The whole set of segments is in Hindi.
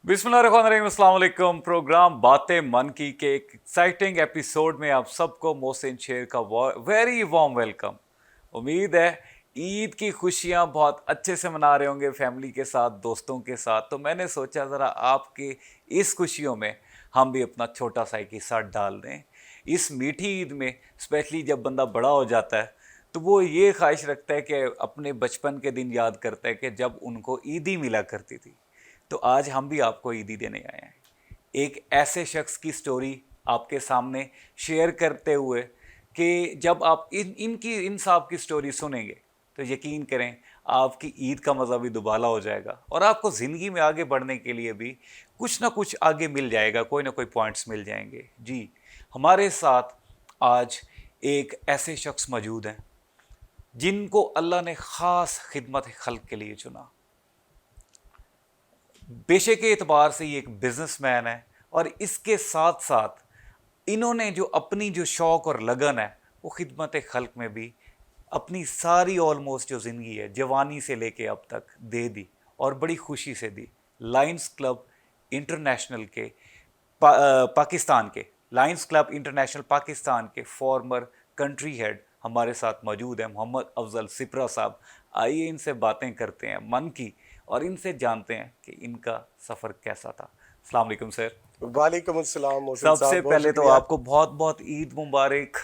बिस्मिल्लाहिर्रहमानिर्रहीम, अस्सलाम वालेकुम। प्रोग्राम बातें मन की के एक एक्साइटिंग एपिसोड में आप सबको मोहसिन शेर का वेरी वार्म वेलकम। उम्मीद है ईद की खुशियां बहुत अच्छे से मना रहे होंगे फैमिली के साथ, दोस्तों के साथ। तो मैंने सोचा ज़रा आपके इस खुशियों में हम भी अपना छोटा सा एक हिस्सा डाल दें। इस मीठी ईद में स्पेशली जब बंदा बड़ा हो जाता है तो वो ये ख्वाहिश रखता है कि अपने बचपन के दिन याद करता है कि जब उनको ईदी मिला करती थी। तो आज हम भी आपको ईदी देने आए हैं, एक ऐसे शख्स की स्टोरी आपके सामने शेयर करते हुए कि जब आप इन साहब की स्टोरी सुनेंगे तो यकीन करें आपकी ईद का मज़ा भी दुबाला हो जाएगा और आपको ज़िंदगी में आगे बढ़ने के लिए भी कुछ ना कुछ आगे मिल जाएगा, कोई ना कोई पॉइंट्स मिल जाएंगे। जी, हमारे साथ आज एक ऐसे शख्स मौजूद हैं जिनको अल्लाह ने ख़ास खिदमत खल्क के लिए चुना। पेशे के एतबार से ये एक बिजनेसमैन है और इसके साथ साथ इन्होंने जो अपनी जो शौक़ और लगन है वो खिदमत खल्क में भी अपनी सारी ऑलमोस्ट जो ज़िंदगी है जवानी से लेके अब तक दे दी और बड़ी खुशी से दी। लायंस क्लब इंटरनेशनल के पाकिस्तान के लायंस क्लब इंटरनेशनल पाकिस्तान के फॉर्मर कंट्री हेड हमारे साथ मौजूद हैं, मोहम्मद अफजल सिपरा साहब। आइए इनसे बातें करते हैं मन की और इनसे जानते हैं कि इनका सफ़र कैसा था। अस्सलाम वालेकुम सर। वालेकुम अस्सलाम मोहसिन साहब, सबसे बहुत पहले तो शुक्रिया। आपको बहुत बहुत ईद मुबारक।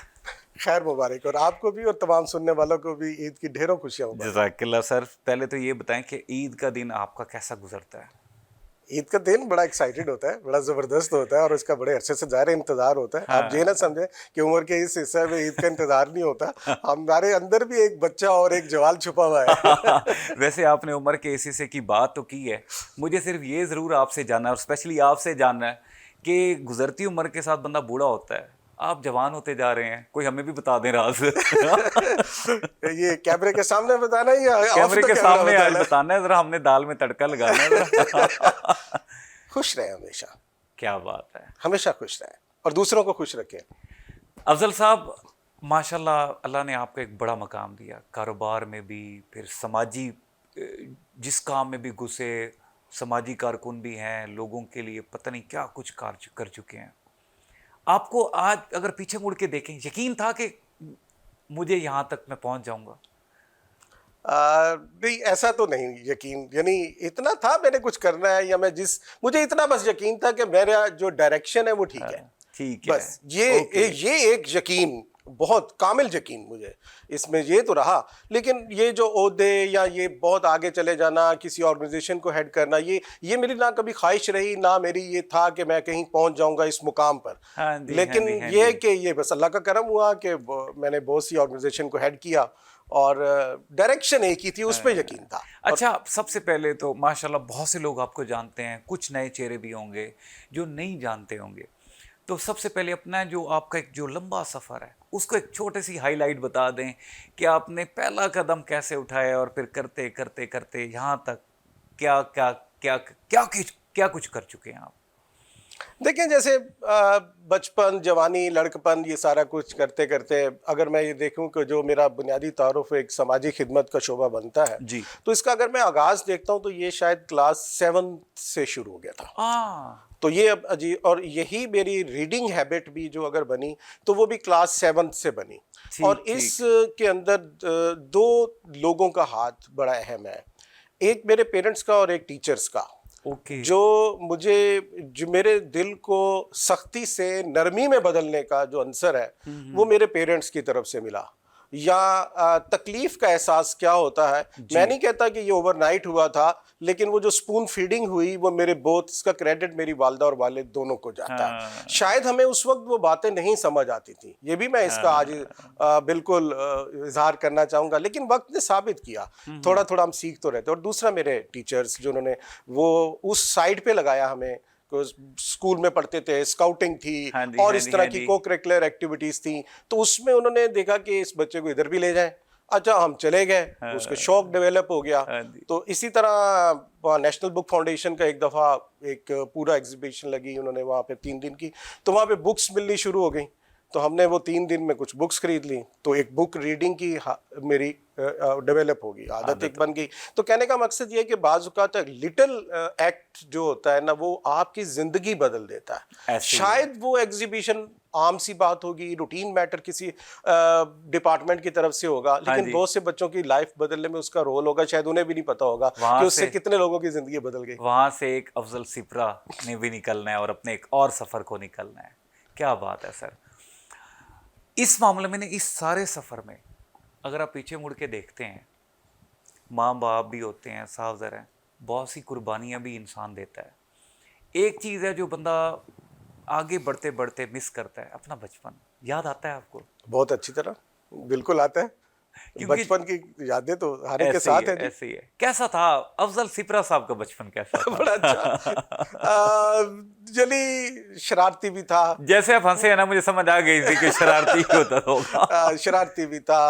खैर मुबारक, और आपको भी और तमाम सुनने वालों को भी ईद की ढेरों खुशियाँ मुबारक। जज़ाकल्लाह। सर पहले तो ये बताएं कि ईद का दिन आपका कैसा गुजरता है? ईद का दिन बड़ा एक्साइटेड होता है, बड़ा ज़बरदस्त होता है और उसका बड़े अरसे से ज़ाहिर इंतज़ार होता है। आप ये ना हाँ। समझें कि उम्र के इस हिस्से में ईद का इंतज़ार नहीं होता। हमारे अंदर भी एक बच्चा और एक जवाल छुपा हुआ है। वैसे आपने उम्र के इस हिस्से की बात तो की है, मुझे सिर्फ ये ज़रूर आपसे जानना है और स्पेशली आपसे जानना है कि गुजरती उम्र के साथ बंदा बूढ़ा होता है, आप जवान होते जा रहे हैं, कोई हमें भी बता दें राज। ये कैमरे के सामने बताना है या ऑफ कैमरे द के कैमरा सामने आज बताना बताना है, ज़रा हमने दाल में तड़का लगाना है ज़रा। है? खुश रहे हमेशा, क्या बात है। हमेशा खुश रहे और दूसरों को खुश रखें। अफजल साहब, माशाल्लाह अल्लाह ने आपको एक बड़ा मकाम दिया, कारोबार में भी, फिर समाजी जिस काम में भी घुसे, समाजी कारकुन भी हैं, लोगों के लिए पता नहीं क्या कुछ कार्य कर चुके हैं। आपको आज अगर पीछे मुड़ के देखें, यकीन था कि मुझे यहाँ तक मैं पहुँच जाऊँगा? नहीं, ऐसा तो नहीं यकीन, यानी इतना था मैंने कुछ करना है, या मैं जिस मुझे इतना बस यकीन था कि मेरा जो डायरेक्शन है वो ठीक है। ठीक है। बस ये एक यकीन, बहुत कामिल यकीन मुझे इसमें ये तो रहा। लेकिन ये जो ओहदे या ये बहुत आगे चले जाना, किसी ऑर्गेनाइजेशन को हेड करना, ये मेरी ना कभी ख्वाहिश रही, ना मेरी ये था कि मैं कहीं पहुंच जाऊंगा इस मुकाम पर। हाँ जी, लेकिन हाँ जी, हाँ ये है जी। कि ये बस अल्लाह का करम हुआ कि मैंने बहुत सी ऑर्गेनाइजेशन को हेड किया और डायरेक्शन एक ही थी, उस पर यकीन था। और अच्छा, सबसे पहले तो माशाल्लाह बहुत से लोग आपको जानते हैं, कुछ नए चेहरे भी होंगे जो नहीं जानते होंगे। तो सबसे पहले अपना जो आपका एक जो लंबा सफ़र है उसको एक छोटे सी हाईलाइट बता दें कि आपने पहला कदम कैसे उठाया और फिर करते करते करते यहाँ तक क्या क्या क्या क्या क्या कुछ कर चुके हैं आप? देखिए, जैसे बचपन, जवानी, लड़कपन, ये सारा कुछ करते करते अगर मैं ये देखूं कि जो मेरा बुनियादी तारुफ एक समाजी खिदमत का शोबा बनता है, जी। तो इसका अगर मैं आगाज़ देखता हूं तो ये शायद क्लास 7 से शुरू हो गया था। तो ये अब अजीब, और यही मेरी रीडिंग हैबिट भी जो अगर बनी तो वो भी क्लास 7 से बनी। और ठीक इस ठीक। के अंदर दो लोगों का हाथ बड़ा अहम है, एक मेरे पेरेंट्स का और एक टीचर्स का, ओके। जो मेरे दिल को सख्ती से नरमी में बदलने का जो अंसर है वो मेरे पेरेंट्स की तरफ से मिला। या तकलीफ का एहसास क्या होता है, मैं जी। नहीं कहता कि ये ओवरनाइट हुआ था, लेकिन वो जो स्पून फीडिंग हुई वो मेरे बोथ का क्रेडिट मेरी वालदा और वालिद दोनों को जाता है। हाँ शायद हमें उस वक्त वो बातें नहीं समझ आती थी, ये भी मैं इसका आज बिल्कुल इजहार करना चाहूँगा, लेकिन वक्त ने साबित किया थोड़ा थोड़ा हम सीख तो रहते। और दूसरा मेरे टीचर्स जिन्होंने वो उस साइड पे लगाया हमें, स्कूल में पढ़ते थे, स्काउटिंग थी हाँ जी, और हाँ इस जी, तरह हाँ की जी। को करिकुलर एक्टिविटीज थी, तो उसमें उन्होंने देखा कि इस बच्चे को इधर भी ले जाएं। अच्छा, हम चले गए, उसके शौक डेवलप हो गया। हाँ जी। तो इसी तरह नेशनल बुक फाउंडेशन का एक दफ़ा एक पूरा एग्जीबिशन लगी उन्होंने वहाँ पे 3 दिन की, तो वहाँ पे बुक्स मिलनी शुरू हो गई। तो हमने वो 3 दिन में कुछ बुक्स खरीद ली, तो एक बुक रीडिंग की मेरी डेवलप होगी, आदत एक बन गई। तो कहने का मकसद ये है कि बाज़ औक़ात लिटिल एक्ट जो होता है ना, वो आपकी ज़िंदगी बदल देता है। ऐसे ही शायद वो एग्जीबिशन आम सी बात होगी, रूटीन मैटर किसी डिपार्टमेंट की तरफ से होगा, लेकिन जी। बहुत से बच्चों की लाइफ बदलने में उसका रोल होगा, शायद उन्हें भी नहीं पता होगा वहाँ कि उससे से- कितने लोगों की ज़िंदगी बदल गई। वहां से एक अफजल सिपरा ने भी निकलना है और अपने एक और सफर को निकलना है। क्या बात है सर। इस मामले में इस सारे सफर में अगर आप पीछे मुड़ के देखते हैं, माँ बाप भी होते हैं, साहब ज़र हैं, बहुत सी कुर्बानियाँ भी इंसान देता है। एक चीज़ है जो बंदा आगे बढ़ते बढ़ते मिस करता है, अपना बचपन। याद आता है आपको? बहुत अच्छी तरह, बिल्कुल आता है। क्योंकि बचपन की यादें तो हर एक के ऐसे ही साथ है, है जी। ऐसे ही है। कैसा था अफजल सिपरा साहब का बचपन, कैसा था? बड़ा अच्छा, जली शरारती भी था। जैसे आप हंसे हैं ना, मुझे समझ आ गई थी कि शरारती ही होता होगा। शरारती भी था,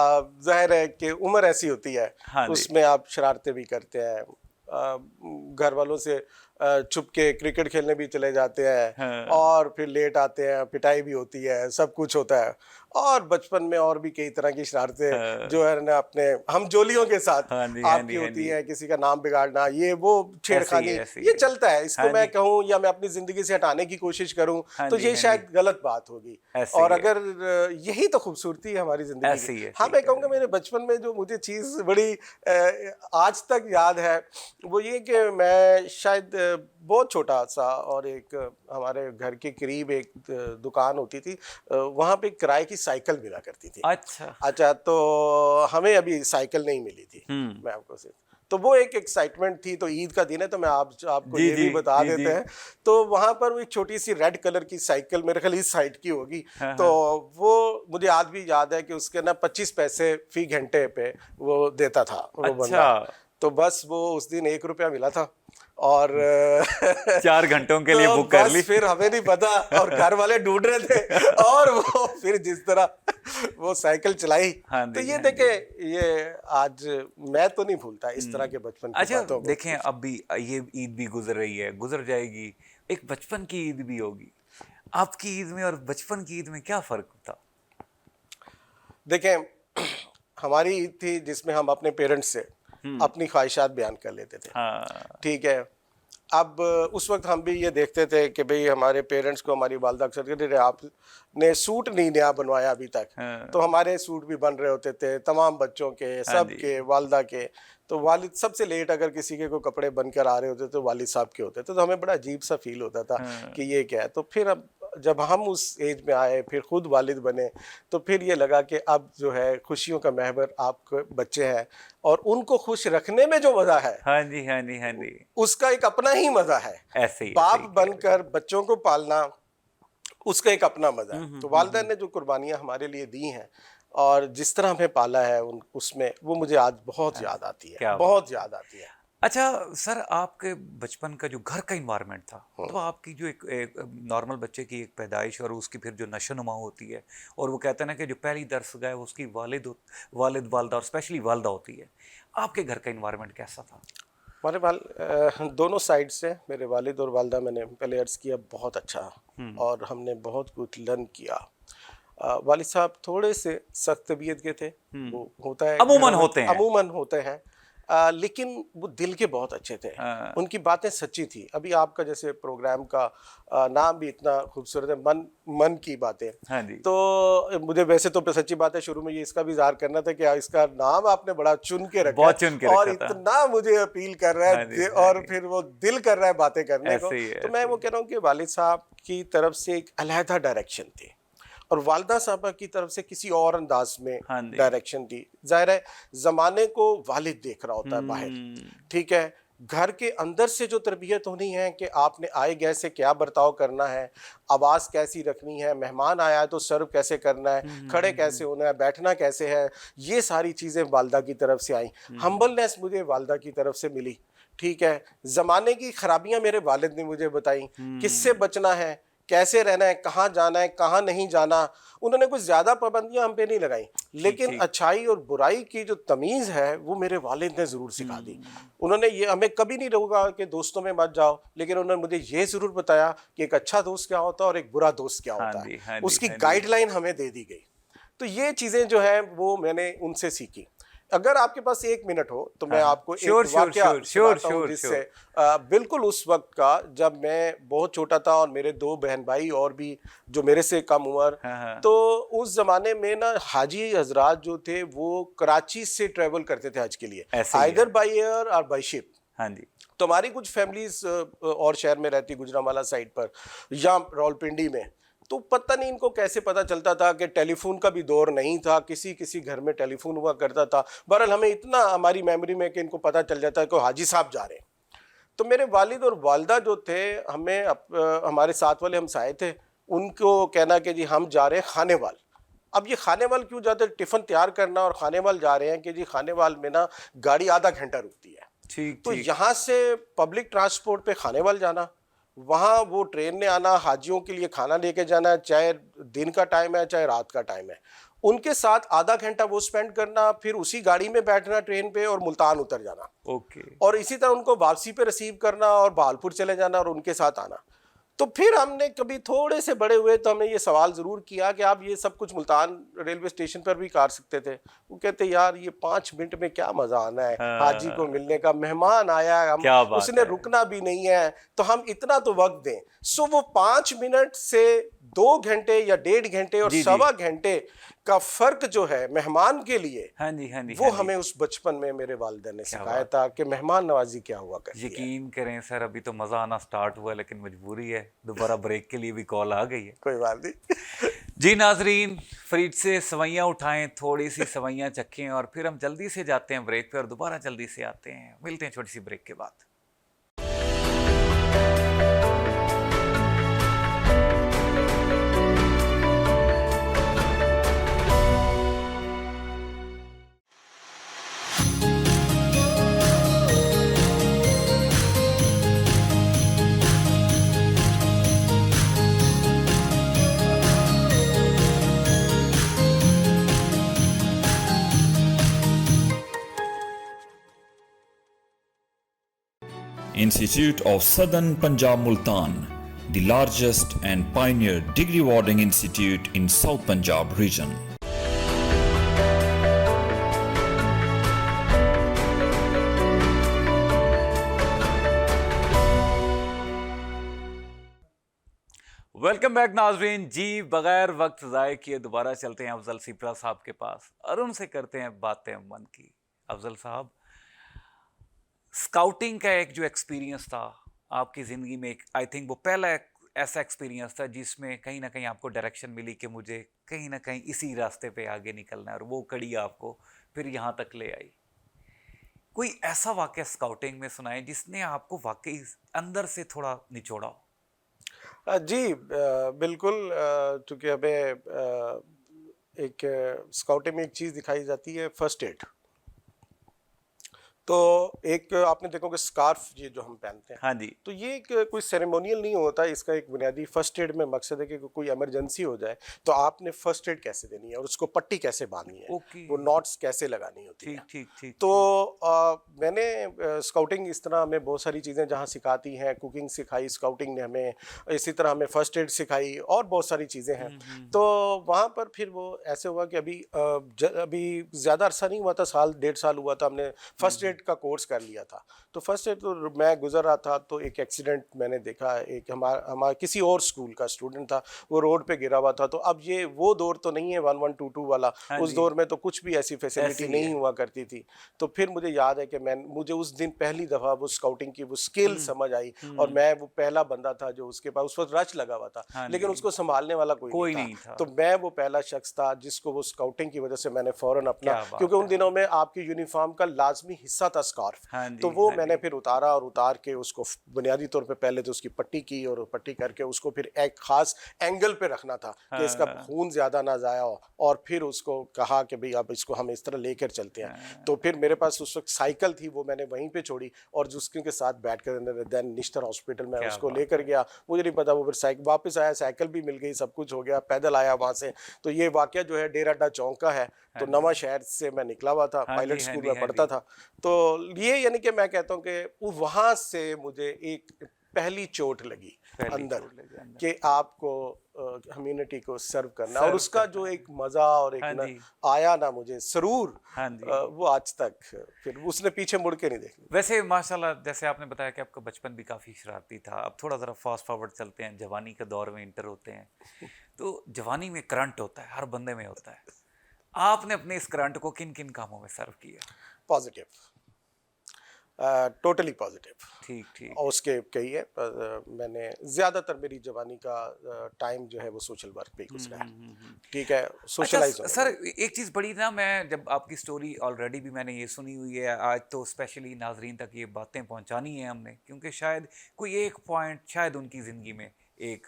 जाहिर है कि उम्र ऐसी होती है, हाँ जी। उसमें आप शरारतें भी करते हैं। घर वालों से छुप के क्रिकेट खेलने भी चले जाते हैं, हाँ। और फिर लेट आते हैं, पिटाई भी होती है, सब कुछ होता है। और बचपन में और भी कई तरह की शरारतें हाँ। जो है ना अपने हम जोलियों के साथ हाँ जी, हाँ आपकी जी, हाँ होती जी। है, किसी का नाम बिगाड़ना, ये वो छेड़खानी, ऐसे ही ये है। चलता है। इसको हाँ मैं जी। कहूँ या मैं अपनी जिंदगी से हटाने की कोशिश करूँ हाँ तो जी, ये हाँ शायद जी। गलत बात होगी। ऐसे और ही है। अगर यही तो खूबसूरती है हमारी जिंदगी ऐसे ही की। है, हाँ, सही मैं कह कहूँगा रहे हैं। मेरे बचपन में जो मुझे चीज़ बड़ी आज तक याद है, वो ये कि मैं शायद बहुत छोटा सा, और एक हमारे घर के करीब एक दुकान होती थी, वहाँ पे किराए की साइकिल मिला करती थी। अच्छा। अच्छा, तो हमें अभी साइकिल नहीं मिली थी, मैं आपको से तो वो एक एक्साइटमेंट थी। तो ईद का दिन है, तो मैं आपको जी ये जी भी बता जी देते जी। हैं। तो वहाँ पर वो एक छोटी सी रेड कलर की साइकिल, मेरे ख्याल इस साइड की होगी। हाँ, तो हाँ। वो मुझे आज भी याद है कि उसके ना 25 पैसे फी घंटे पे वो देता था वो अच्छा। बंदा। तो बस वो उस दिन 1 रुपया मिला था, और 4 घंटों के लिए तो बुक कर ली। बस फिर हमें नहीं पता, और घर वाले ढूंढ रहे थे, और वो फिर जिस तरह वो साइकिल चलाई, हाँ तो जी, ये हाँ देखे, जी। ये आज मैं तो नहीं भूलता इस तरह के बचपन की अच्छा, बातों को। देखें अब भी ये ईद भी गुजर रही है, गुजर जाएगी। एक बचपन की ईद भी होगी। आपकी ईद में और बचपन की ईद में क्या फर्क था? देखें, हमारी ईद थी जिसमें हम अपने पेरेंट्स से अपनी ख्वाहिशात बयान कर लेते थे, हाँ। ठीक है। अब उस वक्त हम भी ये देखते थे कि भाई हमारे पेरेंट्स को हमारी वालदा अक्सर कहते थे आपने सूट नहीं नया बनवाया अभी तक। हाँ। तो हमारे सूट भी बन रहे होते थे, तमाम बच्चों के, हाँ सब जी। के, वालदा के। तो वालिद सबसे लेट अगर किसी के कोई कपड़े बनकर आ रहे होते तो वालिद साहब के होते थे, तो हमें बड़ा अजीब सा फील होता था कि ये क्या है। तो फिर अब जब हम उस एज में आए, फिर खुद वालिद बने, तो फिर ये लगा कि अब जो है खुशियों का महवर आपके बच्चे हैं, और उनको खुश रखने में जो मज़ा है, हाँ जी, हाँ जी, हाँ जी। उसका एक अपना ही मज़ा है। ऐसे ही है, बाप सही कह रहे हैं। बनकर बच्चों को पालना, उसका एक अपना मज़ा है। तो वालिदैन ने जो कुर्बानियाँ हमारे लिए दी हैं, और जिस तरह हमें पाला है उसमें, वो मुझे आज बहुत याद आती है, क्या बात बहुत याद आती है। अच्छा सर, आपके बचपन का जो घर का इन्वायरमेंट था, तो आपकी जो एक नॉर्मल बच्चे की एक पैदाइश और उसकी फिर जो नशोनुमा होती है, और वो कहते हैं ना कि जो पहली दरसगाह है वो उसकी वालिद वालदा और स्पेशली वालदा होती है। आपके घर का इन्वायरमेंट कैसा था? हमारे दोनों साइड से मेरे वालिद और वालदा, मैंने पहले अर्ज़ किया, बहुत अच्छा, और हमने बहुत कुछ लर्न किया। वालिद साहब थोड़े से सख्त तबीयत के थे, वो होता है, अमूमन होते हैं। अमूमन होते हैं, लेकिन वो दिल के बहुत अच्छे थे। हाँ। उनकी बातें सच्ची थी। अभी आपका जैसे प्रोग्राम का नाम भी इतना खूबसूरत है, मन मन की बातें। हाँ जी। तो मुझे वैसे तो सच्ची बात है, शुरू में ये इसका भी इज़हार करना था कि इसका नाम आपने बड़ा चुन के रखा बहुत है, चुन के और रखा था। इतना मुझे अपील कर रहा हाँ जी, है, हाँ और जी। फिर वो दिल कर रहा है बातें करने को। ऐसे ही है, तो मैं ऐसे वो ही। कह रहा हूँ कि वालिद साहब की तरफ से एक अलहदा डायरेक्शन थी, और वालदा साहबा की तरफ से किसी और अंदाज में हाँ जी। डायरेक्शन थी। जाहिर है ज़माने को वालिद देख रहा होता है बाहर, ठीक है। घर के अंदर से जो तरबियत होनी है कि आपने आए गए से क्या बर्ताव करना है, आवाज़ कैसी रखनी है, मेहमान आया है तो सर्व कैसे करना है, खड़े कैसे होना है, बैठना कैसे है, ये सारी चीज़ें वालदा की तरफ से आई। हम्बलनेस मुझे वालदा की तरफ से मिली, ठीक है। ज़माने की खराबियाँ मेरे वालिद ने मुझे बताई, किससे बचना है, कैसे रहना है, कहाँ जाना है, कहाँ नहीं जाना। उन्होंने कुछ ज्यादा पाबंदियां हम पे नहीं लगाई, लेकिन ठीक। अच्छाई और बुराई की जो तमीज है वो मेरे वालिद ने जरूर सिखा दी। उन्होंने ये हमें कभी नहीं रोका कि दोस्तों में मत जाओ, लेकिन उन्होंने मुझे ये जरूर बताया कि एक अच्छा दोस्त क्या होता है और एक बुरा दोस्त क्या हाँ होता जी, है। हाँ जी, उसकी हाँ जी। गाइडलाइन हमें दे दी गई। तो ये चीजें जो है वो मैंने उनसे सीखी। अगर आपके पास 1 मिनट हो तो मैं हाँ, आपको एक श्योर, श्योर, वाकया श्योर, श्योर, सुनाता हूँ, श्योर, जिससे श्योर। बिल्कुल उस वक्त का, जब मैं बहुत छोटा था और मेरे 2 बहन भाई और भी जो मेरे से कम उम्र। हाँ, हाँ। तो उस जमाने में ना हाजी हजरात जो थे वो कराची से ट्रेवल करते थे हज के लिए, ऐसे ही है। आइदर बाई एयर और बाई शिप। हाँ जी। तो हमारी कुछ फैमिलीज और शहर में रहती, गुजरांवाला साइड पर या रावलपिंडी में। तो पता नहीं इनको कैसे पता चलता था कि टेलीफोन का भी दौर नहीं था, किसी किसी घर में टेलीफोन हुआ करता था। बहरहाल हमें इतना हमारी मेमोरी में कि इनको पता चल जाता है कि हाजी साहब जा रहे हैं। तो मेरे वालिद और वालदा जो थे, हमें हमारे साथ वाले हमसाए थे, उनको कहना कि जी हम जा रहे हैं खानेवाल। अब ये खानेवाल क्यों जाते, टिफिन तैयार करना और खानेवाल जा रहे हैं कि जी खानेवाल में ना गाड़ी आधा घंटा रुकती है। ठीक, तो ठीक। यहाँ से पब्लिक ट्रांसपोर्ट पे खानेवाल जाना, वहाँ वो ट्रेन में आना, हाजियों के लिए खाना लेके जाना, चाहे दिन का टाइम है चाहे रात का टाइम है, उनके साथ आधा घंटा वो स्पेंड करना, फिर उसी गाड़ी में बैठना ट्रेन पे और मुल्तान उतर जाना, ओके। और इसी तरह उनको वापसी पे रिसीव करना और बहालपुर चले जाना और उनके साथ आना। तो फिर हमने कभी थोड़े से बड़े हुए तो हमने ये सवाल ज़रूर किया कि आप ये सब कुछ मुल्तान रेलवे स्टेशन पर भी कर सकते थे। वो कहते यार ये 5 मिनट में क्या मज़ा आना है, हाजी को मिलने का, मेहमान आया है, क्या हम बात उसने है। रुकना भी नहीं है, तो हम इतना तो वक्त दें। सो वो 5 मिनट से 2 घंटे या 1.5 घंटे और जी, जी। सवा घंटे का फ़र्क जो है मेहमान के लिए, हाँ जी, हाँ जी, वो हाँ जी। हमें उस बचपन में मेरे वालिदैन ने क्या सिखाया बात था कि मेहमान नवाजी क्या हुआ करती है। यकीन करें सर, अभी तो मज़ा आना स्टार्ट हुआ, लेकिन मजबूरी है, दोबारा ब्रेक के लिए भी कॉल आ गई है। कोई बात नहीं। जी नाजरीन, फ्रिज से सवैयाँ उठाएं, थोड़ी सी सवैयाँ चखें और फिर हम जल्दी से जाते हैं ब्रेक पे और दोबारा जल्दी से आते हैं। मिलते हैं छोटी सी ब्रेक के बाद। Institute of Southern Punjab Multan, the largest and pioneer degree awarding institute in South Punjab region. Welcome back नाजरीन जी। बगैर वक्त ज़ाय किए दोबारा चलते हैं अफजल सिप्रा साहब के पास और उनसे करते हैं बातें मन की। अफजल साहब, स्काउटिंग का एक जो एक्सपीरियंस था आपकी ज़िंदगी में, एक आई थिंक वो पहला एक ऐसा एक्सपीरियंस था जिसमें कहीं ना कहीं आपको डायरेक्शन मिली कि मुझे कहीं ना कहीं इसी रास्ते पे आगे निकलना है, और वो कड़ी आपको फिर यहाँ तक ले आई। कोई ऐसा वाक़या स्काउटिंग में सुनाए जिसने आपको वाकई अंदर से थोड़ा निचोड़ा हो। जी बिल्कुल। चूँकि हमें एक स्काउटिंग में एक चीज़ दिखाई जाती है, फर्स्ट एड। तो एक आपने देखो कि स्कार्फ ये जो हम पहनते हैं, हाँ जी। तो ये एक कोई सेरेमोनियल नहीं होता, इसका एक बुनियादी फर्स्ट एड में मकसद है कि कोई इमरजेंसी हो जाए तो आपने फर्स्ट एड कैसे देनी है और उसको पट्टी कैसे बांधनी है, ओके। वो नॉट्स कैसे लगानी होती ठीक है। ठीक ठीक। तो मैंने स्काउटिंग इस तरह हमें बहुत सारी चीज़ें जहाँ सिखाती हैं, कुकिंग सिखाई स्काउटिंग ने हमें, इसी तरह हमें फर्स्ट एड सिखाई और बहुत सारी चीज़ें हैं। तो वहाँ पर फिर वो ऐसे हुआ कि अभी ज़्यादा अरसा नहीं हुआ था, 1.5 साल हुआ था, हमने फर्स्ट एड का कोर्स कर लिया था। तो फर्स्ट एड तो मैं गुजर रहा था तो एक एक्सीडेंट मैंने देखा। एक हमारा किसी और स्कूल का स्टूडेंट था, वो रोड पे गिरा हुआ था। तो अब ये वो दौर तो नहीं है 1122 वाला, हाँ उस जी। दौर में तो कुछ भी ऐसी फैसिलिटी ऐसे ही नहीं है। हुआ करती थी। तो फिर मुझे याद है कि मुझे उस दिन पहली दफ़ा वो स्काउटिंग की वो स्किल समझ आई, और मैं वो पहला बंदा था जो उसके पास उस वक्त रच लगा हुआ था, हाँ लेकिन जी। उसको संभालने वाला कोई कोई नहीं नहीं था। था। तो मैं वो पहला शख्स था जिसको वो स्काउटिंग की वजह से मैंने फ़ौरन अपना, क्या बात क्योंकि उन है। दिनों में आपकी यूनिफॉर्म का लाजमी हिस्सा हिस्सा था स्कार्फ, हाँ जी, तो वो हाँ मैंने जी। फिर उतारा और उतार के उसको बुनियादी तौर पे पहले तो उसकी पट्टी की और पट्टी करके उसको फिर एक खास एंगल पे रखना था कि इसका हाँ, खून ज्यादा ना जाया हो, और फिर उसको कहा कि भाई अब इसको हम इस तरह लेकर चलते हैं। हाँ, तो फिर मेरे पास उस वक्त साइकिल थी, वो मैंने वहीं पे छोड़ी और जिसके साथ बैठ कर देन निश्तर हॉस्पिटल में क्या उसको बात लेकर है। गया। मुझे नहीं पता, वो फिर साइकिल वापस आया, साइकिल भी मिल गई, सब कुछ हो गया, पैदल आया वहां से। तो ये वाकया जो है डेरा अड्डा चौक का है। हाँ तो जी, नवा शहर से मैं निकला हुआ था, हाँ पायलट जी, हाँ स्कूल जी, में हाँ पढ़ता जी। था। तो ये यानी कि मैं कहता हूँ कि वहां से मुझे एक पहली चोट लगी पहली अंदर चोट लगी अंदर। कि आपको कम्युनिटी को सर्व करना है, और सर्व उसका करना जो है। एक मजा और एक हाँ ना जी, आया ना मुझे सरूर, हाँ जी। वो आज तक फिर उसने पीछे मुड़ के नहीं देखा। वैसे माशाल्लाह जैसे आपने बताया कि आपका बचपन भी काफ़ी शरारती था। अब थोड़ा ज़रा फास्ट फॉरवर्ड चलते हैं, जवानी के दौर में इंटर होते हैं। तो जवानी में करंट होता है, हर बंदे में होता है। आपने अपने इस करंट को किन-किन कामों में सर्व किया? Positive, totally positive. ठीक, ठीक। और उसके कहिए मैंने ज़्यादातर मेरी जवानी का टाइम जो है वो सोशल वर्क पे ही गुजरा है। ठीक है, अच्छा सोशलाइज होने सर, में। एक चीज़ बड़ी ना, मैं जब आपकी स्टोरी ऑलरेडी भी मैंने ये सुनी हुई है, आज तो स्पेशली नाजरीन तक ये बातें पहुंचानी है हमने, क्योंकि शायद कोई एक पॉइंट शायद उनकी ज़िंदगी में एक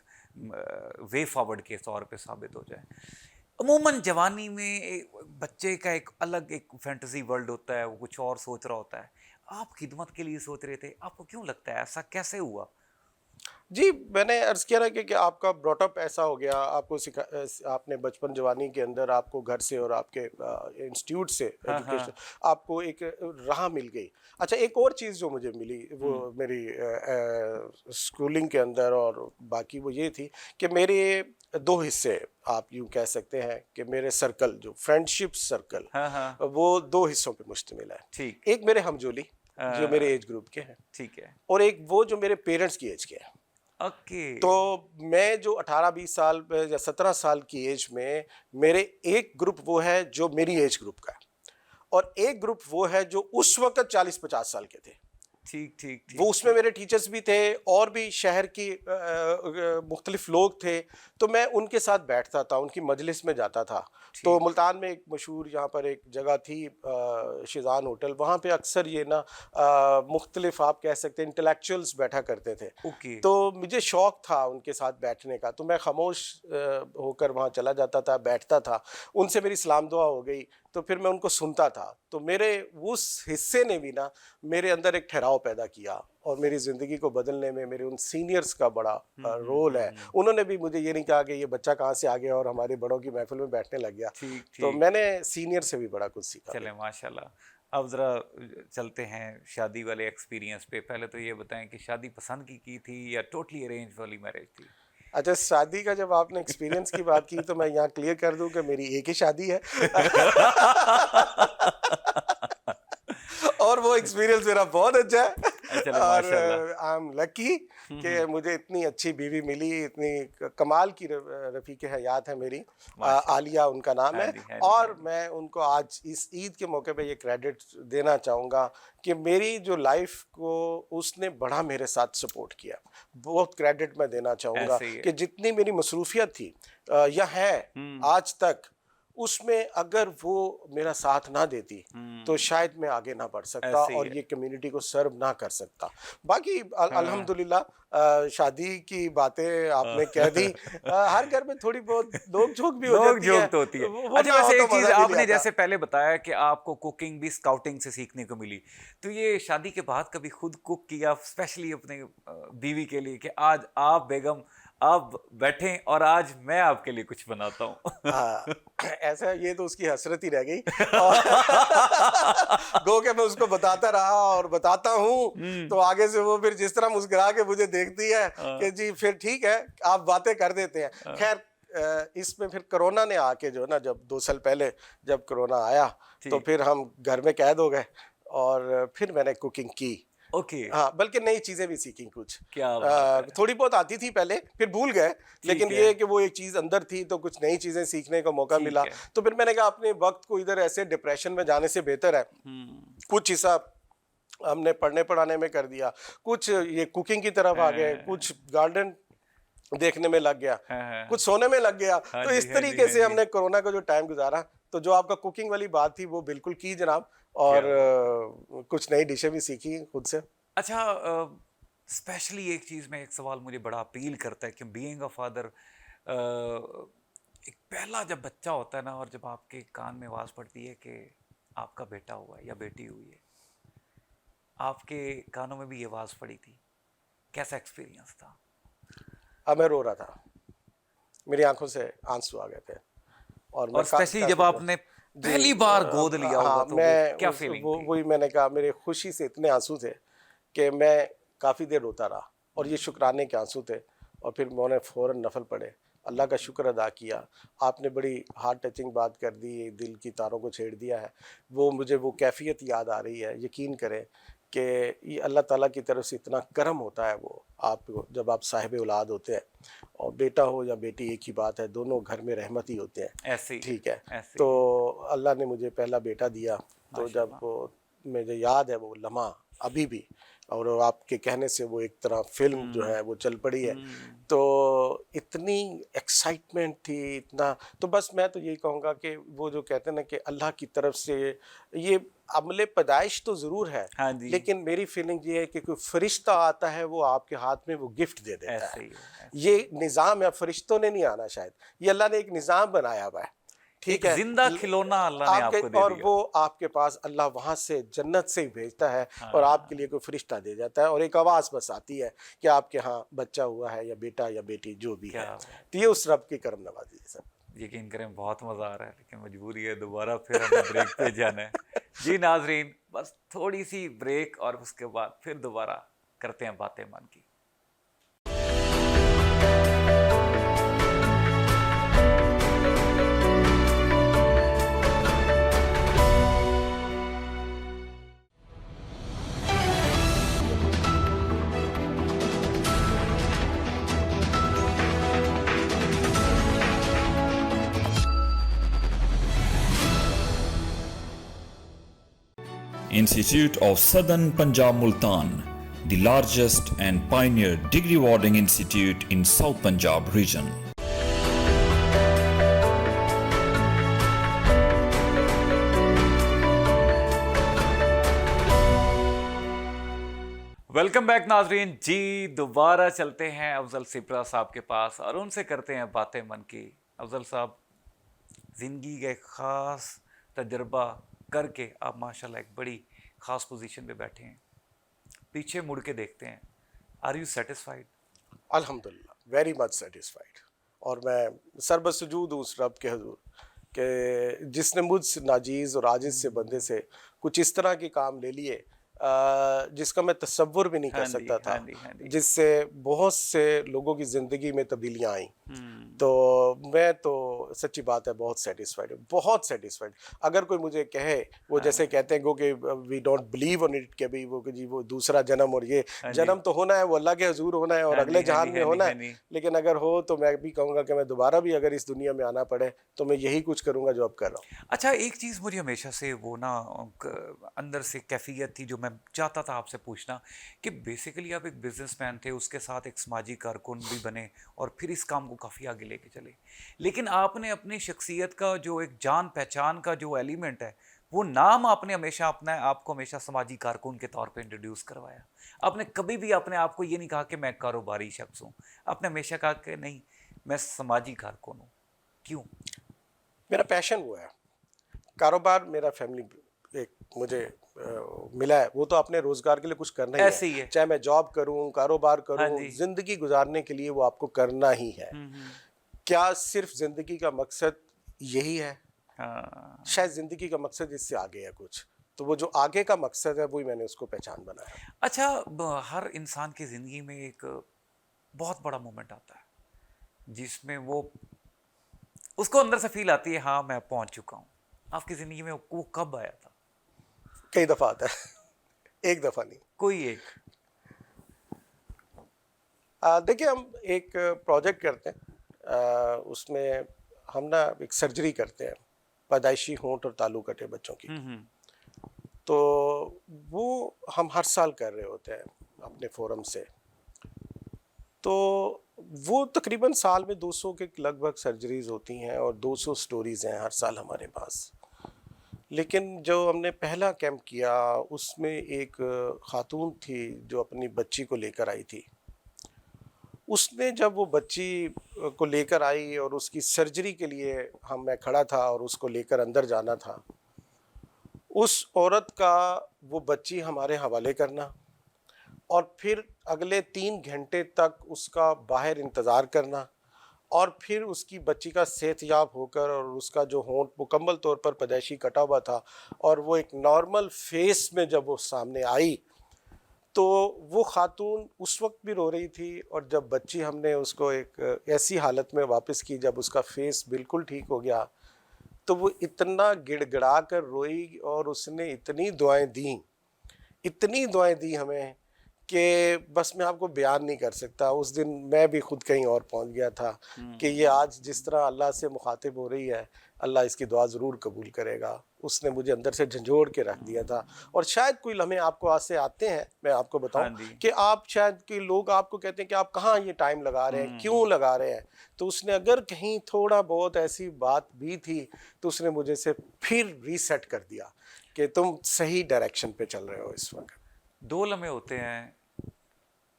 वे फॉरवर्ड के तौर पे साबित हो जाए। अमूमन जवानी में बच्चे का एक अलग एक फैंटेसी वर्ल्ड होता है, वो कुछ और सोच रहा होता है। आप खिदमत के लिए सोच रहे थे, आपको क्यों लगता है ऐसा कैसे हुआ? जी, मैंने अर्ज़ किया ना कि आपका ब्रॉटअप ऐसा हो गया, आपको आपने बचपन जवानी के अंदर आपको घर से और आपके इंस्टीट्यूट से हाँ, एजुकेशन, हाँ। आपको एक राह मिल गई। अच्छा, एक और चीज़ जो मुझे मिली वो मेरी स्कूलिंग के अंदर और बाकी वो ये थी कि मेरे दो हिस्से, आप यूँ कह सकते हैं कि मेरे सर्कल जो फ्रेंडशिप सर्कल, हाँ, हाँ। वो दो हिस्सों पे मुश्तमिल है। ठीक। एक मेरे हमजोली जो मेरे अ, एज ग्रुप के हैं, ठीक है। और एक वो जो मेरे पेरेंट्स की एज के हैं। ओके। तो मैं जो 18-20 साल या 17 साल की एज में, मेरे एक ग्रुप वो है जो मेरी एज ग्रुप का है, और एक ग्रुप वो है जो उस वक्त 40-50 साल के थे। ठीक, ठीक, ठीक, वो उसमें ठीक। मेरे टीचर्स भी थे और भी शहर की मुख्तलिफ लोग थे। तो मैं उनके साथ बैठता था, उनकी मजलिस में जाता था। तो ठीक। मुल्तान में एक मशहूर यहाँ पर एक जगह थी शिजान होटल, वहाँ पे अक्सर ये ना मुख्तलिफ आप कह सकते हैं इंटेलेक्चुअल्स बैठा करते थे। ओके। तो मुझे शौक था उनके साथ बैठने का, तो मैं खामोश होकर वहाँ चला जाता था, बैठता था। उनसे मेरी सलाम दुआ हो गई तो फिर मैं उनको सुनता था। तो मेरे उस हिस्से ने भी ना मेरे अंदर एक ठहराव पैदा किया, और मेरी ज़िंदगी को बदलने में मेरे उन सीनियर्स का बड़ा रोल है। उन्होंने भी मुझे ये नहीं कहा कि ये बच्चा कहाँ से आ गया और हमारे बड़ों की महफिल में बैठने लग गया। ठीक, तो ठीक। मैंने सीनियर से भी बड़ा कुछ सीखा। चले माशाल्लाह। अब ज़रा चलते हैं शादी वाले एक्सपीरियंस पे। पहले तो ये बताएं कि शादी पसंद की थी या टोटली अरेंज वाली मैरिज थी? अच्छा, शादी का जब आपने एक्सपीरियंस की बात की तो मैं यहाँ क्लियर कर दूं कि मेरी एक ही शादी है। और वो एक्सपीरियंस मेरा बहुत अच्छा है। चले और माशाल्लाह। आई एम लकी कि मुझे इतनी अच्छी बीवी मिली, इतनी कमाल की रफ़ीक हयात है मेरी, आलिया उनका नाम हाँ है। जी, हाँ जी, और हाँ जी। मैं उनको आज इस ईद के मौके पे ये क्रेडिट देना चाहूँगा कि मेरी जो लाइफ को उसने बड़ा मेरे साथ सपोर्ट किया। बहुत क्रेडिट मैं देना चाहूँगा ऐसे ही है। कि जितनी मेरी मसरूफियत थी या है आज तक, उसमें अगर वो मेरा साथ ना देती तो शायद मैं आगे ना बढ़ सकता ऐसे ही और है। ये कम्युनिटी को सर्व ना कर सकता। बाकी अल्हम्दुलिल्लाह शादी की बातें आपने कह दी। हर घर में थोड़ी बहुत नोक झोंक भी हो नोक जाती है। झोंक तो होती है। वो अच्छा, ना हो वैसे तो एक चीज मजा भी नहीं आपने आता। जैसे पहले बताया कि आपको कुकिंग भी स्काउटिंग से सीखने को मिली, तो ये शादी के बाद कभी खुद कुक किया स्पेशली अपने बीवी के लिए कि आज आप बेगम आप बैठें और आज मैं आपके लिए कुछ बनाता हूँ? हाँ, ऐसा ये तो उसकी हसरत ही रह गई। और गो के मैं उसको बताता रहा और बताता हूँ, तो आगे से वो फिर जिस तरह मुस्कुरा के मुझे देखती है कि जी फिर ठीक है, आप बातें कर देते हैं। खैर इसमें फिर कोरोना ने आके जो ना, जब 2 साल पहले जब कोरोना आया तो ठीक। फिर हम घर में कैद हो गए और फिर मैंने कुकिंग की। ओके। हाँ, बल्कि नई चीजें भी सीखी कुछ। क्या बात है। थोड़ी बहुत आती थी पहले, फिर भूल गए, लेकिन है। ये है कि वो एक चीज अंदर थी तो कुछ नई चीजें सीखने का मौका ठीक मिला। है। तो फिर मैंने कहा अपने वक्त को इधर ऐसे डिप्रेशन में जाने से बेहतर है कुछ हिस्सा हमने पढ़ने पढ़ाने में कर दिया, कुछ ये कुकिंग की तरफ आ गए, कुछ गार्डन देखने में लग गया, हाँ। कुछ सोने में लग गया। हाँ तो जी, इस हाँ तरीके जी, हाँ से जी। हमने कोरोना का जो टाइम गुजारा। तो जो आपका कुकिंग वाली बात थी वो बिल्कुल की जनाब, और क्या कुछ नई डिशें भी सीखी खुद से। अच्छा, स्पेशली एक चीज़ में एक सवाल मुझे बड़ा अपील करता है कि बीइंग अ फादर, एक पहला जब बच्चा होता है ना, और जब आपके कान में आवाज़ पड़ती है कि आपका बेटा हुआ है या बेटी हुई है, आपके कानों में भी ये आवाज़ पड़ी थी, कैसा एक्सपीरियंस था? अब मैं रो रहा था, मेरी आंखों से आंसू आ गए थे, और मैं और स्पेशली जब काफी आपने जी पहली बार गोद लिया होगा, हाँ, तो वो मैं क्या फीलिंग वो थी? वही मैंने कहा, मेरे खुशी से इतने आंसू थे कि मैं काफ़ी देर रोता रहा, और ये शुक्राने के आंसू थे। और फिर मैंने फ़ौरन नफल पढ़े, अल्लाह का शुक्र अदा किया। आपने बड़ी हार्ट टचिंग बात कर दी, दिल की तारों को छेड़ दिया है। वो मुझे वो कैफियत याद आ रही है। यकीन करें कि ये अल्लाह ताला की तरफ से इतना करम होता है वो आपको, जब आप साहिब औलाद होते हैं, और बेटा हो या बेटी एक ही बात है, दोनों घर में रहमत ही होते हैं। ऐसे ही ठीक है, है, ऐसे तो ही है। अल्लाह ने मुझे पहला बेटा दिया। तो जब माशाल्लाह। वो मुझे याद है वो लम्हा अभी भी, और वो आपके कहने से वो एक तरह फिल्म जो है वो चल पड़ी है। तो इतनी एक्साइटमेंट थी, इतना। तो बस मैं तो यही कहूँगा कि वो जो कहते हैं ना कि अल्लाह की तरफ से ये अमले पैदाइश तो ज़रूर है, हाँ जी, लेकिन मेरी फीलिंग ये है कि कोई फरिश्ता आता है, वो आपके हाथ में वो गिफ्ट दे देता ऐसे है। ही है, ये निज़ाम है, फरिश्तों ने नहीं आना शायद, ये अल्लाह ने एक निज़ाम बनाया हुआ है। ठीक एक है, जिंदा खिलौना अल्लाह ने आपके, आपको दे और दिया। वो आपके पास अल्लाह वहाँ से जन्नत से ही भेजता है, और हाँ, आपके लिए कोई फरिश्ता दे जाता है, और एक आवाज़ बस आती है कि आपके यहाँ बच्चा हुआ है, या बेटा या बेटी जो भी क्या है। बात। तो ये उस रब की करम नवाजी है सर। यकीन करें बहुत मज़ा आ रहा है, लेकिन मजबूरी है, दोबारा फिर हमें ब्रेक पे जाना है। जी नाजरीन, बस थोड़ी सी ब्रेक और उसके बाद फिर दोबारा करते हैं बातें मन की। Institute of Southern Punjab Multan, the largest and pioneer degree awarding institute in South Punjab region. Welcome back नाजरीन जी, दोबारा चलते हैं अफजल सिप्रा साहब के पास और उनसे करते हैं बातें मन की। अफजल साहब, ज़िंदगी का एक ख़ास तजर्बा करके आप माशाल्लाह एक बड़ी ख़ास पोजीशन पे बैठे हैं। पीछे मुड़ के देखते हैं, आर यू सेटिस्फाइड? अल्हम्दुलिल्लाह, वेरी मच सेटिस्फाइड। और मैं सरबसजूद हूँ उस रब के हजूर कि जिसने मुझ नाजीज़ और आजिज़ से बंदे से कुछ इस तरह के काम ले लिए जिसका मैं तसव्वुर भी नहीं कर हाँ जी, सकता था, हाँ जी, हाँ जी। जिससे बहुत से लोगों की ज़िंदगी में तब्दीलियाँ आई। हम्म, तो मैं तो सच्ची बात है बहुत सेटिस्फाइड हूँ, बहुत सेटिस्फाइड। अगर कोई मुझे कहे, वो जैसे कहते हैं कि we don't believe on it, कि भाई वो कि जी वो दूसरा जन्म और ये हाँ जी, जन्म तो होना है, वो अल्लाह के हजूर होना है और हाँ अगले जी, हाँ जहान जी, में हाँ जी, होना हाँ है। जी। लेकिन अगर हो तो मैं भी कहूँगा कि मैं दोबारा भी अगर इस दुनिया में आना पड़े तो मैं यही कुछ करूँगा जो अब कर रहा हूँ। अच्छा, एक चीज़ मुझे हमेशा से वो ना अंदर से कैफियत थी जो मैं चाहता था आपसे पूछना, कि बेसिकली आप एक बिजनेसमैन थे, उसके साथ एक समाजी कारकुन भी बने और फिर इस काम को काफ़ी आगे लेके चले। लेकिन आपने अपनी शख्सियत का जो एक जान पहचान का जो एलिमेंट है, वो नाम आपने हमेशा अपना आपको हमेशा समाजी कारकुन के तौर पे इंट्रोड्यूस करवाया। आपने कभी भी अपने आप को ये नहीं कहा कि मैं कारोबारी शख्स हूँ, आपने हमेशा कहा कि नहीं, मैं समाजी कारकुन हूँ। क्यों? मेरा पैशन वो है, कारोबार मेरा फैमिली एक मुझे मिला है, वो तो अपने रोजगार के लिए कुछ करना ही ऐसे ही है, है। चाहे मैं जॉब करूं, कारोबार हाँ करूं, जी। जिंदगी गुजारने के लिए वो आपको करना ही है। क्या सिर्फ जिंदगी का मकसद यही है? हाँ। शायद जिंदगी का मकसद इससे आगे है कुछ। तो वो जो आगे का मकसद है वही मैंने उसको पहचान बनाया। अच्छा, हर इंसान की ज़िंदगी में एक बहुत बड़ा मोमेंट आता है जिसमें वो उसको अंदर से फील आती है, हाँ मैं पहुंच चुका हूँ। आपकी ज़िंदगी में वो कब आया था? कई दफा आता है एक दफा नहीं। कोई एक? देखिए, हम एक प्रोजेक्ट करते हैं, उसमें हम ना एक सर्जरी करते हैं पैदाइशी होंठ और तालू कटे बच्चों की। तो वो हम हर साल कर रहे होते हैं अपने फोरम से। तो वो तकरीबन साल में 200 के लगभग सर्जरीज होती हैं और 200 स्टोरीज़ हैं हर साल हमारे पास। लेकिन जो हमने पहला कैंप किया उसमें एक खातून थी जो अपनी बच्ची को लेकर आई थी। उसने जब वो बच्ची को लेकर आई और उसकी सर्जरी के लिए मैं खड़ा था और उसको लेकर अंदर जाना था, उस औरत का वो बच्ची हमारे हवाले करना और फिर अगले 3 घंटे तक उसका बाहर इंतज़ार करना और फिर उसकी बच्ची का सेहतयाब होकर और उसका जो होंठ मुकम्मल तौर पर पैदाइशी कटा हुआ था और वो एक नॉर्मल फेस में जब वो सामने आई, तो वो खातून उस वक्त भी रो रही थी और जब बच्ची हमने उसको एक ऐसी हालत में वापस की जब उसका फेस बिल्कुल ठीक हो गया, तो वो इतना गिड़गिड़ा कर रोई और उसने इतनी दुआएं दी हमें कि बस मैं आपको बयान नहीं कर सकता। उस दिन मैं भी खुद कहीं और पहुंच गया था कि ये आज जिस तरह अल्लाह से मुखातिब हो रही है, अल्लाह इसकी दुआ ज़रूर कबूल करेगा। उसने मुझे अंदर से झंझोड़ के रख दिया था। और शायद कोई लम्हे आपको आज से आते हैं, मैं आपको बताऊं कि आप शायद कि लोग आपको कहते हैं कि आप कहाँ ये टाइम लगा रहे हैं, क्यों लगा रहे हैं। तो उसने अगर कहीं थोड़ा बहुत ऐसी बात भी थी तो उसने मुझे से फिर रीसेट कर दिया कि तुम सही डायरेक्शन पे चल रहे हो इस वक्त। 2 लम्हे होते हैं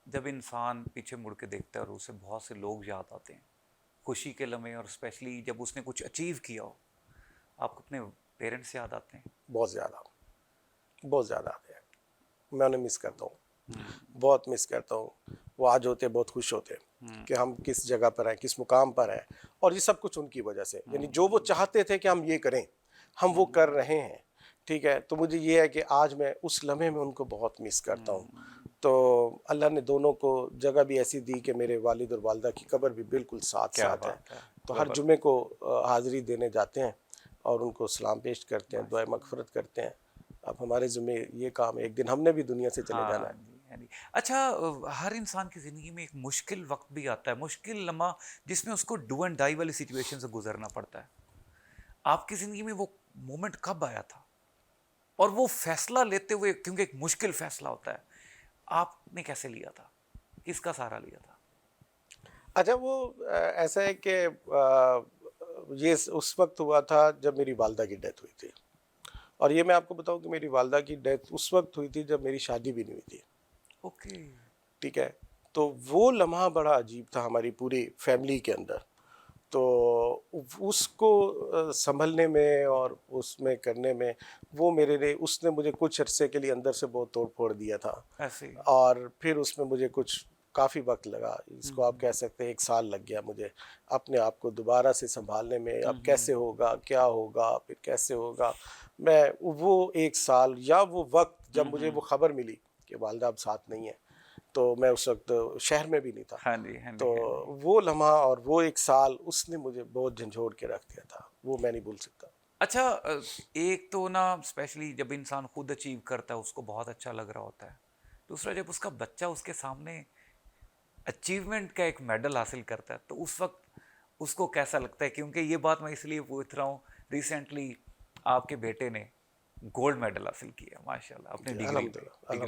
जब इंसान पीछे मुड़ के देखता है और उसे बहुत से लोग याद आते हैं, खुशी के लम्हे और स्पेशली जब उसने कुछ अचीव किया हो। आपको अपने पेरेंट्स याद आते हैं? बहुत ज़्यादा आते हैं। मैं उन्हें मिस करता हूँ, बहुत मिस करता हूँ। वो आज होते बहुत खुश होते कि हम किस जगह पर हैं, किस मुकाम पर हैं, और ये सब कुछ उनकी वजह से। यानी जो वो चाहते थे कि हम ये करें, हम वो कर रहे हैं। ठीक है, तो मुझे ये है कि आज मैं उस लम्हे में उनको बहुत मिस करता हूँ। तो अल्लाह ने दोनों को जगह भी ऐसी दी कि मेरे वालिद और वालिदा की कब्र भी बिल्कुल साथ है। तो हर जुमे को हाज़िरी देने जाते हैं और उनको सलाम पेश करते हैं, दुआ मग़फ़िरत करते हैं। अब हमारे ज़िम्मे ये काम है, एक दिन हमने भी दुनिया से चले जाना है। अच्छा, हर इंसान की ज़िंदगी में एक मुश्किल वक्त भी आता है, मुश्किल लम्हा जिसमें उसको डू एंड डाई वाली सिचुएशन से गुजरना पड़ता है। आपकी ज़िंदगी में वो मोमेंट कब आया था? और वो फैसला लेते हुए, क्योंकि एक मुश्किल फैसला होता है, आपने कैसे लिया था? किसका सहारा लिया था? अच्छा, वो ऐसा है कि ये उस वक्त हुआ था जब मेरी वालदा की डेथ हुई थी। और ये मैं आपको बताऊं कि मेरी वालदा की डेथ उस वक्त हुई थी जब मेरी शादी भी नहीं हुई थी। ओके। ठीक है, तो वो लम्हा बड़ा अजीब था हमारी पूरी फैमिली के अंदर। तो उसको संभलने में और उसमें करने में वो मेरे लिए, उसने मुझे कुछ अरसे के लिए अंदर से बहुत तोड़ फोड़ दिया था। ऐसे ही। और फिर उसमें मुझे कुछ काफ़ी वक्त लगा, इसको आप कह सकते हैं 1 साल लग गया मुझे अपने आप को दोबारा से संभालने में। अब कैसे होगा, क्या होगा, फिर कैसे होगा। मैं वो 1 साल या वो वक्त जब मुझे वो खबर मिली कि वालिदा अब साथ नहीं है, तो मैं उस वक्त शहर में भी नहीं था। हाँ जी, हाँ जी, तो हाँ जी। वो लम्हा और वो 1 साल उसने मुझे बहुत झंझोड़ के रख दिया था, वो मैं नहीं भूल सकता। अच्छा, एक तो ना स्पेशली जब इंसान खुद अचीव करता है उसको बहुत अच्छा लग रहा होता है। दूसरा, जब उसका बच्चा उसके सामने अचीवमेंट का एक मेडल हासिल करता है तो उस वक्त उसको कैसा लगता है? क्योंकि ये बात मैं इसलिए पूछ रहा हूँ, रिसेंटली आपके बेटे ने गोल्ड मेडल हासिल किया माशाल्लाह अपने डिग्री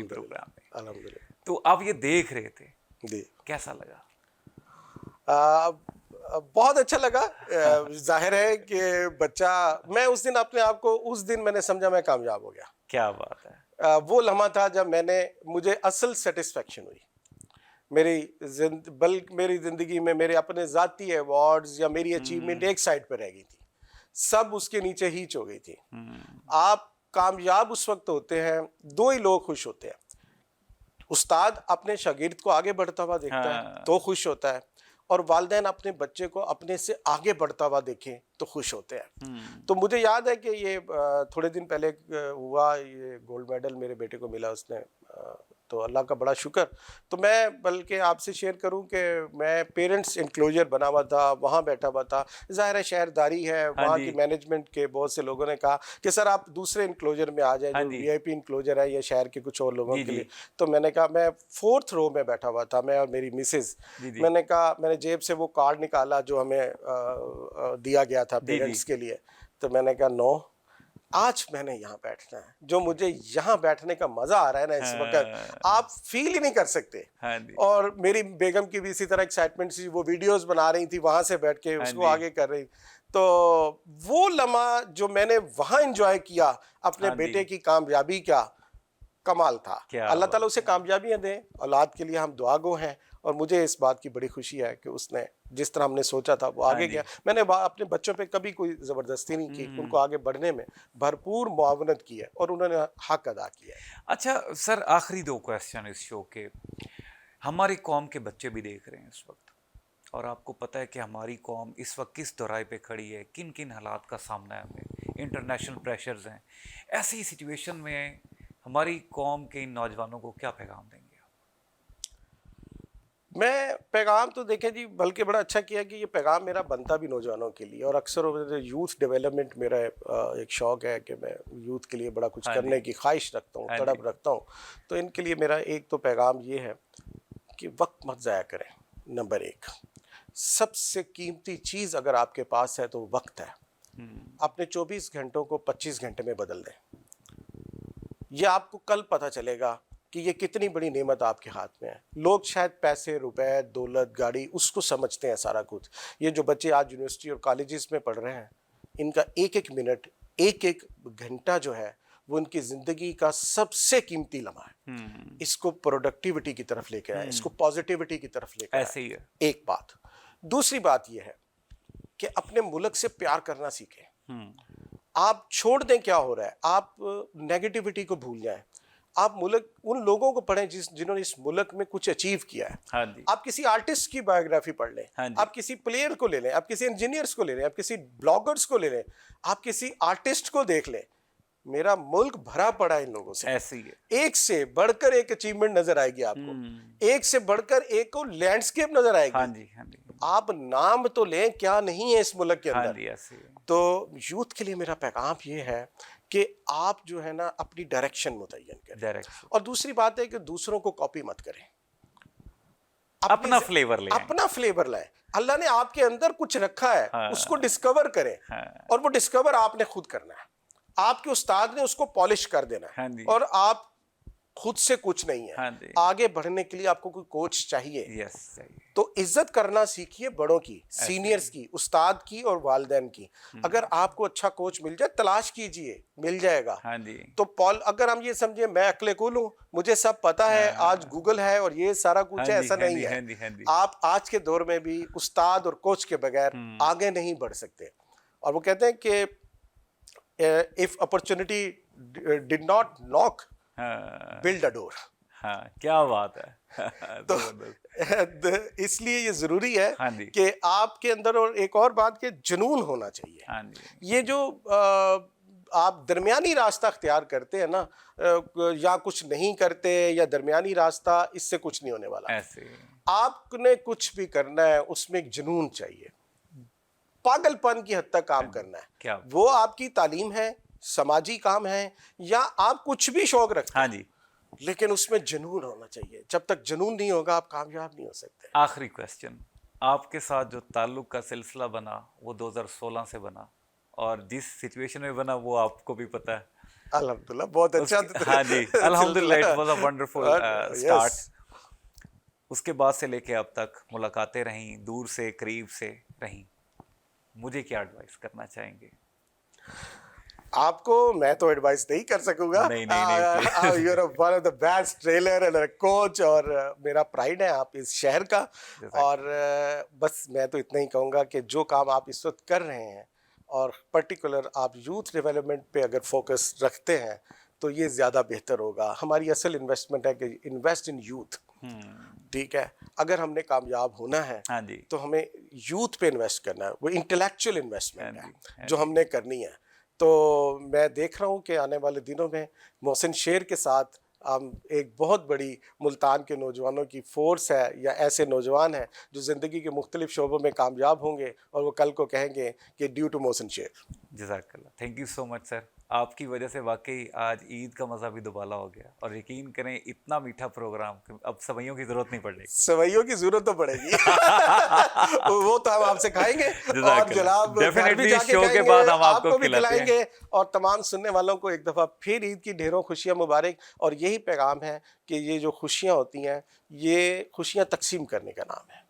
प्रोग्राम में। अल्हम्दुलिल्लाह। तो आप ये देख रहे थे, जी, कैसा लगा? बहुत अच्छा लगा। जाहिर है कि बच्चा, मैं उस दिन अपने आप को, उस दिन मैंने समझा मैं कामयाब हो गया। क्या बात है। वो लम्हा था जब मुझे असल सेटिस्फेक्शन हुई मेरी ज़िंदगी में। मेरे अपने ज़ाती अवार्ड्स या मेरी अचीवमेंट एक साइड पर रह गई थी, सब उसके नीचे हीच हो गई थी। आप कामयाब उस वक्त होते हैं, 2 ही लोग खुश होते हैं। उस्ताद अपने शागिर्द को आगे बढ़ता हुआ देखता है तो खुश होता है, और वालिदैन अपने बच्चे को अपने से आगे बढ़ता हुआ देखें तो खुश होते हैं। तो मुझे याद है कि ये थोड़े दिन पहले हुआ, ये गोल्ड मेडल मेरे बेटे को मिला उसने, तो अल्लाह का बड़ा शुक्र। तो मैं बल्कि आपसे शेयर करूं कि मैं पेरेंट्स इंक्लोजर बना हुआ था, वहाँ बैठा हुआ था। ज़ाहिर है शहरदारी है, वहाँ की मैनेजमेंट के बहुत से लोगों ने कहा कि सर आप दूसरे इंक्लोजर में आ जाए, जो VIP इंक्लोजर है या शहर के कुछ और लोगों के लिए। तो मैंने कहा, मैं 4th रो में बैठा हुआ था, मैं और मेरी मिसेज। मैंने कहा, मैंने जेब से वो कार्ड निकाला जो हमें दिया गया था पेरेंट्स के लिए। तो मैंने कहा नो, आज मैंने यहाँ बैठना है, जो मुझे यहाँ बैठने का मजा आ रहा है ना इस वक्त, आप फील ही नहीं कर सकते। हाँ जी। और मेरी बेगम की भी इसी तरह एक्साइटमेंट सी, वो वीडियोस बना रही थी वहां से बैठ के, उसको जी। आगे कर रही। तो वो लम्हा जो मैंने वहां एंजॉय किया अपने हाँ जी। बेटे की कामयाबी का, कमाल था। क्या अल्लाह ताला उसे कामयाबियां दे, औलाद के लिए हम दुआगो हैं। और मुझे इस बात की बड़ी खुशी है कि उसने जिस तरह हमने सोचा था वो आगे जी। गया। मैंने अपने बच्चों पे कभी कोई ज़बरदस्ती नहीं की, उनको आगे बढ़ने में भरपूर मुआवनत की है और उन्होंने हक अदा किया है। अच्छा सर, आखिरी 2 क्वेश्चन इस शो के। हमारी कौम के बच्चे भी देख रहे हैं इस वक्त, और आपको पता है कि हमारी कौम इस वक्त किस दौराए पे खड़ी है, किन किन हालात का सामना है हमें, इंटरनेशनल प्रेशर्स हैं। ऐसी सिचुएशन में हमारी कौम के इन नौजवानों को क्या पैगाम देंगे आप? मैं पैगाम तो देखें जी, बल्कि बड़ा अच्छा किया कि ये पैगाम मेरा बनता भी नौजवानों के लिए, और अक्सर यूथ डेवलपमेंट मेरा एक शौक़ है कि मैं यूथ के लिए बड़ा कुछ हाँ करने जी। की ख्वाहिश रखता हूँ, हाँ तड़प जी। रखता हूँ। तो इनके लिए मेरा एक तो पैगाम ये है कि वक्त मत ज़ाया करें। नंबर 1, सबसे कीमती चीज़ अगर आपके पास है तो वो वक्त है। अपने 24 घंटों को 25 घंटे में बदल दें। ये आपको कल पता चलेगा कि ये कितनी बड़ी नेमत आपके हाथ में है। लोग शायद पैसे, रुपए, दौलत, गाड़ी उसको समझते हैं सारा कुछ। ये जो बच्चे आज यूनिवर्सिटी और कॉलेजेस में पढ़ रहे हैं, इनका एक एक मिनट, एक एक घंटा जो है वो इनकी ज़िंदगी का सबसे कीमती लम्हा है। इसको प्रोडक्टिविटी की तरफ लेके आए, इसको पॉजिटिविटी की तरफ लेके आए। ऐसे ही है। एक बात। दूसरी बात ये है कि अपने मुल्क से प्यार करना सीखें। आप छोड़ दें क्या हो रहा है, आप नेगेटिविटी को भूल जाएं। आप मुल्क, उन लोगों को पढ़ें जिन्होंने इस मुल्क में कुछ अचीव किया है। हाँ जी। आप किसी आर्टिस्ट की बायोग्राफी पढ़ लें, हाँ जी। आप किसी प्लेयर को ले लें, आप किसी इंजीनियर्स को ले लें, आप किसी ब्लॉगर्स को ले लें, आप किसी आर्टिस्ट को देख लें। मेरा मुल्क भरा पड़ा है इन लोगों से। ऐसे ही है। एक से बढ़कर एक अचीवमेंट नजर आएगी आपको, एक से बढ़कर एक को लैंडस्केप नजर हाँ आएगी। जी। हाँ जी। आप नाम तो लें, क्या नहीं है इस मुल्क के हाँ अंदर। जी। ऐसे ही है। तो यूथ के लिए मेरा पैगाम ये है कि आप जो है ना अपनी डायरेक्शन मुतय्यन करें। डायरेक्शन। और दूसरी बात है कि दूसरों को कॉपी मत करें, अपना फ्लेवर ले आएं। अपना फ्लेवर लाएं। अल्लाह ने आपके अंदर कुछ रखा है, हाँ। उसको डिस्कवर करें। हाँ। और वो डिस्कवर आपने खुद करना है। आपके उस्ताद ने उसको पॉलिश कर देना है। हाँ जी। और आप खुद से कुछ नहीं है। हाँ जी। आगे बढ़ने के लिए आपको कोई कोच चाहिए। यस, सही। तो इज्जत करना सीखिए बड़ों की, सीनियर्स की, उस्ताद की और वालिदैन की। अगर आपको अच्छा कोच मिल जाए, तलाश कीजिए, मिल जाएगा। हाँ जी। तो अगर हम ये समझे मैं अक्ले कुल हूँ, मुझे सब पता है, आज गूगल है और ये सारा कुछ है, हाँ जी, ऐसा हाँ नहीं जी, है। हाँ जी, हाँ जी। आप आज के दौर में भी उस्ताद और कोच के बगैर आगे नहीं बढ़ सकते। और वो कहते हैं कि if opportunity did not knock, हाँ। Build a door. हाँ, क्या बात है। तो इसलिए ये जरूरी है हाँ जी। कि आपके अंदर, और एक और बात के जुनून होना चाहिए। हाँ जी। ये जो आप दरमियानी रास्ता अख्तियार करते हैं ना, या कुछ नहीं करते या दरमियानी रास्ता, इससे कुछ नहीं होने वाला। ऐसे ही। आपने कुछ भी करना है उसमें एक जुनून चाहिए, पागलपन की हद तक काम करना है। क्या? वो आपकी तालीम है, समाजी काम है, या आप कुछ भी शौक रखते हैं, हाँ जी। लेकिन उसमें जुनून होना चाहिए। जब तक जुनून नहीं होगा आप कामयाब नहीं हो सकते। आखिरी क्वेश्चन, आपके साथ जो ताल्लुक का सिलसिला बना वो 2016 से बना, और जिस सिचुएशन में बना वो आपको भी पता है। अल्हम्दुलिल्लाह, बहुत अच्छा। हाँ जी, अल्हम्दुलिल्लाह, it was a wonderful start. उसके बाद से लेके अब तक मुलाकातें रहीं, दूर से करीब से रहीं। मुझे क्या एडवाइस करना चाहेंगे? आपको मैं तो एडवाइस नहीं कर सकूंगा। नहीं, please. You are one of the best trainer and coach, और मेरा प्राइड है आप इस शहर का। और बस मैं तो इतना ही कहूँगा कि जो काम आप इस वक्त कर रहे हैं, और पर्टिकुलर आप यूथ डेवलपमेंट पे अगर फोकस रखते हैं, तो ये ज़्यादा बेहतर होगा। हमारी असल इन्वेस्टमेंट है कि इन्वेस्ट इन यूथ। ठीक है, अगर हमने कामयाब होना है, हाँ जी। तो हमें यूथ पे इन्वेस्ट करना है। वो इंटेलेक्चुअल इन्वेस्टमेंट हाँ है जो हमने करनी है। तो मैं देख रहा हूँ कि आने वाले दिनों में मोहसिन शेर के साथ हम एक बहुत बड़ी मुल्तान के नौजवानों की फोर्स है, या ऐसे नौजवान हैं जो ज़िंदगी के मुख्तलिफ शोबों में कामयाब होंगे, और वो कल को कहेंगे कि ड्यू टू मोहसिन शेर। जज़ाकल्लाह, thank you so much sir. आपकी वजह से वाकई आज ईद का मज़ा भी दुबाला हो गया, और यकीन करें इतना मीठा प्रोग्राम कि अब सेवइयों की ज़रूरत नहीं पड़ेगी। सेवइयों की जरूरत तो पड़ेगी। वो तो हम आपसे खाएंगे और जज़ाकल्लाह। जनाब घर भी Definitely जाके शो के खाएंगे, बाद हम आपको आपको भी खिलाते हैं। खिलाएंगे, और तमाम सुनने वालों को एक दफ़ा फिर ईद की ढेरों खुशियां मुबारक। और यही पैगाम है कि ये जो खुशियां होती हैं, ये खुशियां तकसीम करने का नाम है।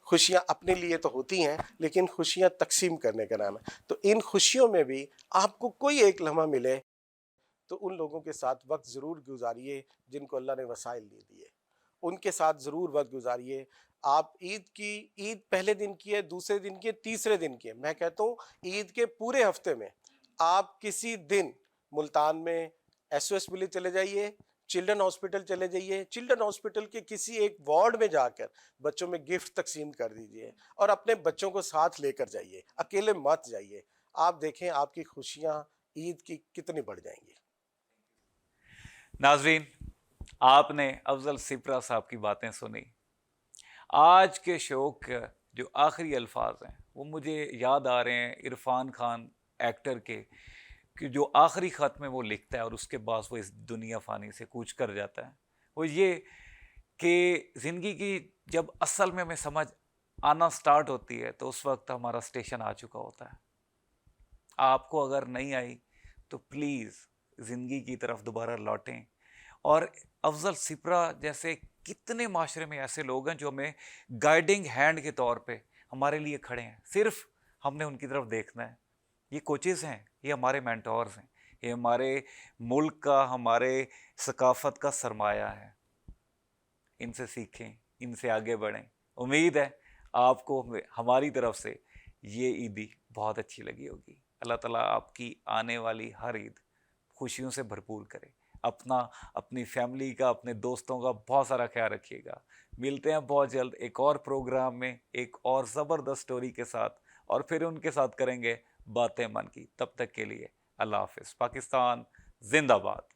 खुशियां अपने लिए तो होती हैं, लेकिन खुशियां तकसीम करने का नाम है। तो इन खुशियों में भी आपको कोई एक लम्हा मिले तो उन लोगों के साथ वक्त ज़रूर गुजारिए जिनको अल्लाह ने वसाइल दे दिए, उनके साथ ज़रूर वक्त गुजारिए। आप ईद पहले दिन की है, दूसरे दिन की है, तीसरे दिन की है, मैं कहता हूँ ईद के पूरे हफ्ते में आप किसी दिन मुल्तान में SOS विलेज चले जाइए, चिल्ड्रन हॉस्पिटल चले जाइए, चिल्ड्रन हॉस्पिटल के किसी एक वार्ड में जाकर बच्चों में गिफ्ट तकसीम कर दीजिए और अपने बच्चों को साथ लेकर जाइए, अकेले मत जाइए। आप देखें आपकी खुशियाँ ईद की कितनी बढ़ जाएंगी। नाजरीन, आपने अफजल सिप्रा साहब की बातें सुनी। आज के शो के जो आखिरी अल्फाज हैं वो मुझे याद आ रहे हैं इरफान खान एक्टर के, कि जो आखिरी ख़त में वो लिखता है और उसके बाद वो इस दुनिया फ़ानी से कूच कर जाता है, वो ये कि ज़िंदगी की जब असल में हमें समझ आना स्टार्ट होती है तो उस वक्त हमारा स्टेशन आ चुका होता है। आपको अगर नहीं आई तो प्लीज़ ज़िंदगी की तरफ दोबारा लौटें। और अफजल सिप्रा जैसे कितने माशरे में ऐसे लोग हैं जो हमें गाइडिंग हैंड के तौर पे हमारे लिए खड़े हैं, सिर्फ हमने उनकी तरफ देखना है। ये कोचेज़ हैं, ये हमारे मेंटोर्स हैं, ये हमारे मुल्क का, हमारे सकाफ़त का सरमाया है। इनसे सीखें, इनसे आगे बढ़ें। उम्मीद है आपको हमारी तरफ से ये ईदी बहुत अच्छी लगी होगी। अल्लाह ताला आपकी आने वाली हर ईद खुशियों से भरपूर करे। अपना, अपनी फैमिली का, अपने दोस्तों का बहुत सारा ख्याल रखिएगा। मिलते हैं बहुत जल्द एक और प्रोग्राम में एक और ज़बरदस्त स्टोरी के साथ, और फिर उनके साथ करेंगे बातें मन की। तब तक के लिए अल्लाह हाफ़िज़। पाकिस्तान जिंदाबाद।